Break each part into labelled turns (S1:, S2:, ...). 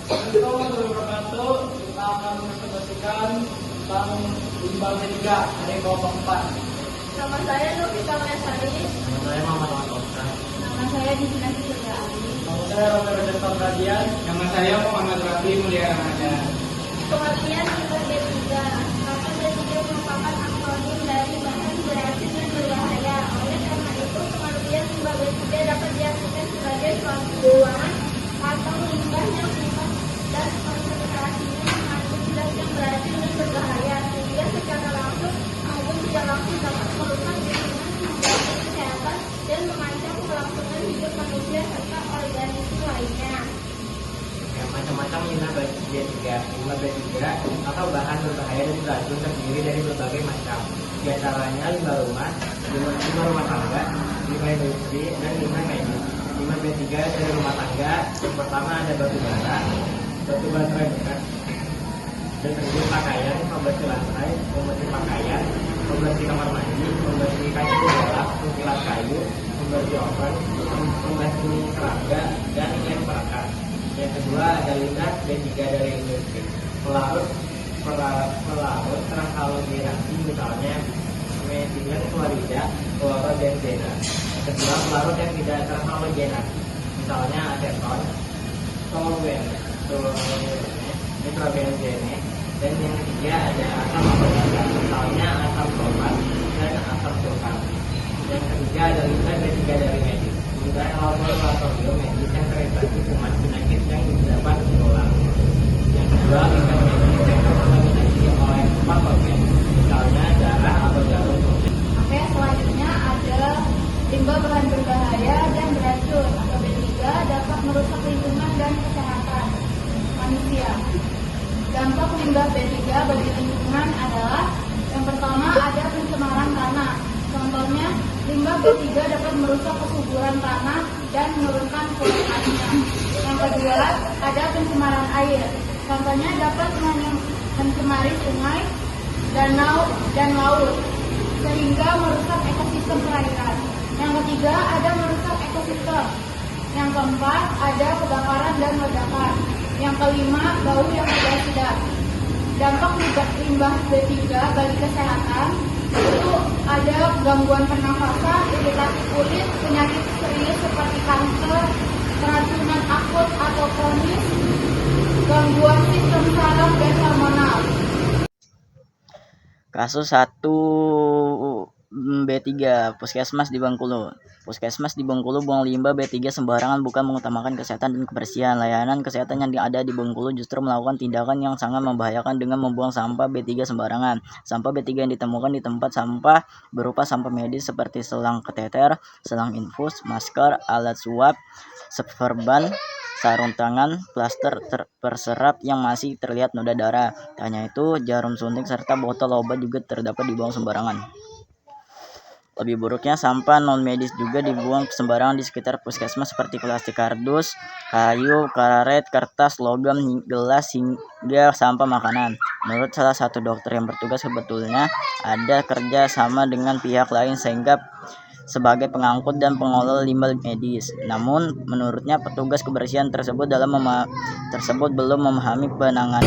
S1: Assalamualaikum warahmatullahi wabarakatuh. Kita akan mempresentasikan tentang limbah B3 dari kelompok 4.
S2: Nama saya Nurfita Mesari.
S3: Nama saya Muhammad Oscar.
S2: Nama saya Dina Surya Ali.
S1: Nama saya Robert Destor Radian. Nama saya Muhammad Rafi Mulia Ramadan.
S2: Pengertian limbah B3. Maka B3 merupakan akronim dari bahan beracun dan berbahaya. Oleh karena itu, pengertian limbah B3 dapat diartikan sebagai suatu buangan atau limbah yang sifat dan konsentrasinya mengandung zat yang beracun dan berbahaya, sehingga secara langsung maupun tidak langsung dapat merusak lingkungan, mengganggu kesehatan, dan mengancam kelangsungan hidup manusia serta organisme lainnya.
S3: Macam-macam limbah B3. Limbah B3 atau bahan berbahaya dan beracun terdiri dari berbagai macam. Di antaranya limbah rumah tangga, limbah industri, dan limbah medis. Limbah B3 dari rumah tangga, yang pertama ada batu baterai bekas, deterjen pakaian, pembersih lantai, pembersih pakaian, pembersih kamar mandi, pembersih kayu bola, pengkilat kayu, pembersih oven, pembersih serangga, dan lem perekat. Yang kedua ada limbah B3 dari industri, pelarut terhalogenasi, misalnya metilen klorida, klorobenzena. Yang kedua pelarut yang tidak terhalogenasi, misalnya aseton, nitrobenzene. Dan yang ketiga ada asam amonia, misalnya asam sulfat dan asam sulfat. Yang ketiga ada limbah B3 dari medis, limbah laboratorium medis yang terinfeksi kuman penyakit yang dapat menular. Yang kedua limbah medis yang terkontaminasi oleh patogen, misalnya darah atau jarum suntik.
S2: Oke, selanjutnya ada limbah bahan berbahaya dan beracun atau B3 dapat merusak lingkungan dan kesehatan manusia. Dampak limbah B3 bagi lingkungan adalah yang pertama ada pencemaran tanah. Contohnya, limbah B3 dapat merusak kesuburan tanah dan menurunkan kualitasnya. Yang kedua, ada pencemaran air. Contohnya dapat mencemari sungai, danau, dan laut, sehingga merusak ekosistem perairan. Yang ketiga, ada merusak ekosistem. Yang keempat, ada kebakaran dan ledakan. Yang kelima, bau yang tidak sedap. Dampak limbah B3 bagi kesehatan itu ada gangguan pernafasan, iritasi kulit, penyakit serius seperti kanker, keracunan akut atau kronis, gangguan sistem saraf dan hormonal.
S4: Kasus 1 B3 Puskesmas di Bengkulu. Puskesmas di Bengkulu buang limbah B3 sembarangan, bukan mengutamakan kesehatan dan kebersihan. Layanan kesehatan yang ada di Bengkulu justru melakukan tindakan yang sangat membahayakan dengan membuang sampah B3 sembarangan. Sampah B3 yang ditemukan di tempat sampah berupa sampah medis seperti selang kateter, selang infus, masker, alat suap, perban, sarung tangan, plaster perserap yang masih terlihat noda darah. Tak hanya itu, jarum suntik serta botol obat juga terdapat dibuang sembarangan. Lebih buruknya, sampah non-medis juga dibuang sembarangan di sekitar puskesmas seperti plastik kardus, kayu, karet, kertas, logam, gelas, hingga sampah makanan. Menurut salah satu dokter yang bertugas, sebetulnya ada kerja sama dengan pihak lain sehingga sebagai pengangkut dan pengelola limbah medis. Namun, menurutnya petugas kebersihan tersebut belum memahami penanganan.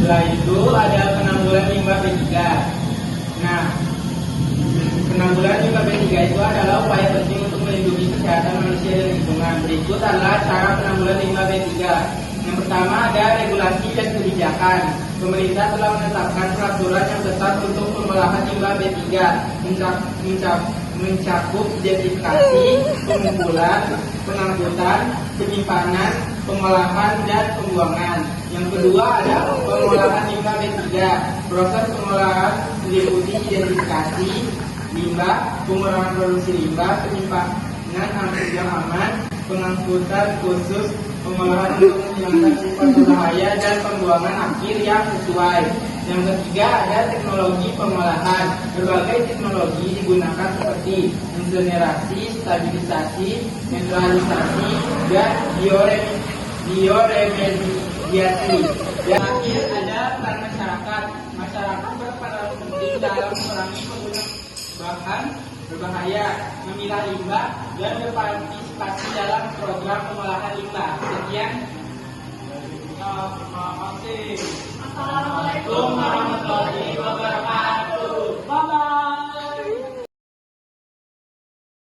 S1: Setelah itu ada penanggulangan limbah B3. Nah, penanggulangan limbah B3 itu adalah upaya penting untuk melindungi kesehatan manusia dan lingkungan. Berikut adalah cara penanggulangan limbah B3. Yang pertama ada regulasi dan kebijakan. Pemerintah telah menetapkan peraturan yang ketat untuk pengolahan limbah B3, mencakup identifikasi, pengumpulan, pengangkutan, penyimpanan, pengolahan, dan pembuangan. Yang kedua ada pengolahan limbah B3. Proses pengolahan meliputi identifikasi, limbah, pengurangan produksi limbah, penyimpanan yang aman, pengangkutan khusus, pengolahan untuk menghilangkan sifat berbahaya, dan pembuangan akhir yang sesuai. Yang ketiga ada teknologi pengolahan. Berbagai teknologi digunakan seperti insinerasi, stabilisasi, neutralisasi, dan bioremediasi. Yang akhir ada peran masyarakat. Masyarakat berperan penting dalam mengurangi penggunaan bahan berbahaya, memilah limbah, dan berpartisipasi dalam program pengolahan limbah. Sekian. Terima kasih. Assalamualaikum warahmatullahi wabarakatuh.